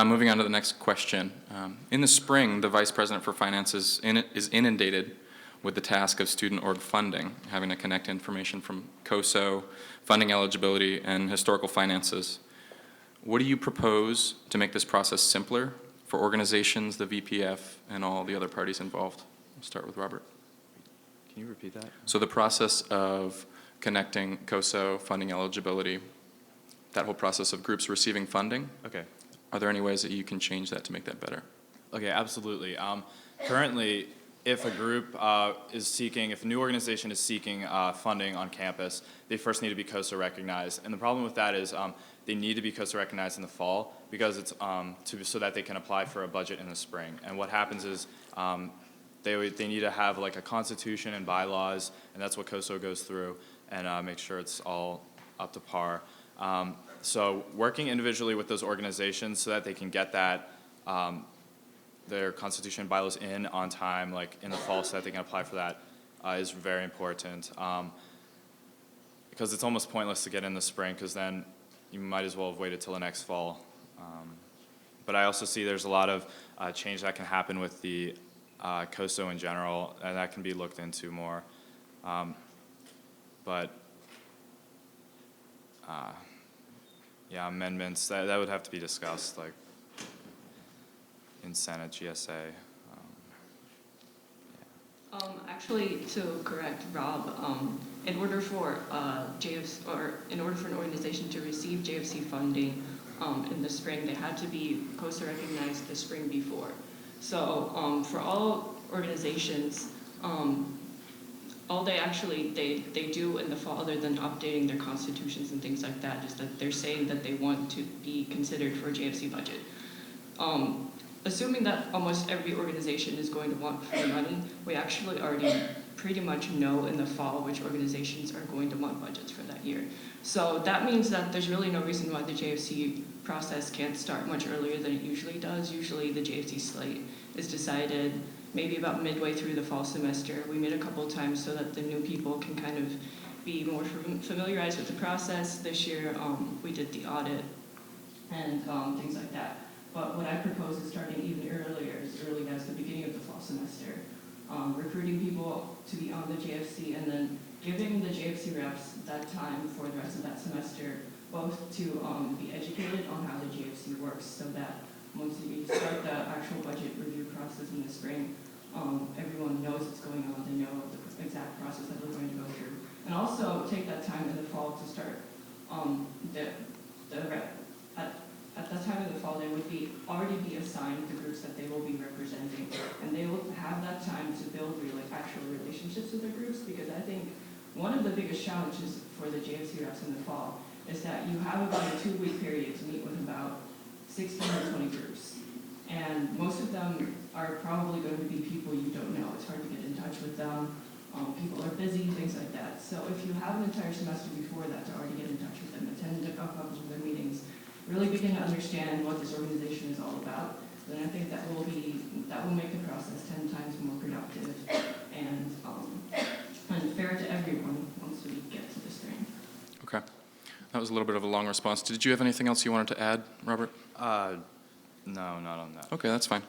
Moving on to the next question. In the spring, the Vice President for Finance is inundated with the task of student org funding, having to connect information from COSO, funding eligibility, and historical finances. What do you propose to make this process simpler for organizations, the VPF, and all the other parties involved? We'll start with Robert. Can you repeat that? So the process of connecting COSO, funding eligibility, that whole process of groups receiving funding. Okay. Are there any ways that you can change that to make that better? Okay, absolutely. Currently, if a group if a new organization is seeking funding on campus, they first need to be COSO recognized. And the problem with that is they need to be COSO recognized in the fall because it's so that they can apply for a budget in the spring. And what happens is they need to have like a constitution and bylaws, and that's what COSO goes through and make sure it's all up to par. So working individually with those organizations so that they can get that their constitution and bylaws in on time, like in the fall, so that they can apply for that is very important. Because it's almost pointless to get in the spring, because then you might as well have waited till the next fall. But I also see there's a lot of change that can happen with the COSO in general, and that can be looked into more. Yeah, amendments, that would have to be discussed, like in Senate, GSA. Actually, to correct Rob, in order for in order for an organization to receive JFC funding in the spring, they had to be COSO recognized the spring before. So for all organizations, all they do in the fall, other than updating their constitutions and things like that, is that they're saying that they want to be considered for a JFC budget. Assuming that almost every organization is going to want free money, we actually already pretty much know in the fall which organizations are going to want budgets for that year. So that means that there's really no reason why the JFC process can't start much earlier than it usually does. Usually the JFC slate is decided maybe about midway through the fall semester. We meet a couple of times so that the new people can kind of be more familiarized with the process. This year we did the audit and things like that. But what I propose is starting even earlier, as early as the beginning of the fall semester, recruiting people to be on the JFC and then giving the JFC reps that time for the rest of that semester, both to be educated on how the JFC works, so that once we start the actual budget review process in the spring, everyone knows what's going on, they know the exact process that we're going to go through. And also take that time in the fall to start at that time in the fall, they would already be assigned the groups that they will be representing, and they will have that time to build actual relationships with the groups, because I think one of the biggest challenges for the JFC reps in the fall is that you have about a 2-week period to meet with about 16 or 20 groups, and most of them are probably going to be people you don't know. It's hard to get in touch with them. People are busy, things like that. So if you have an entire semester before that to already get in touch with them, attend a couple of their meetings, really begin to understand what this organization is all about, then I think that will make the process 10 times more productive and fair to everyone once we get to the spring. Okay. That was a little bit of a long response. Did you have anything else you wanted to add, Robert? No, not on that. Okay, that's fine.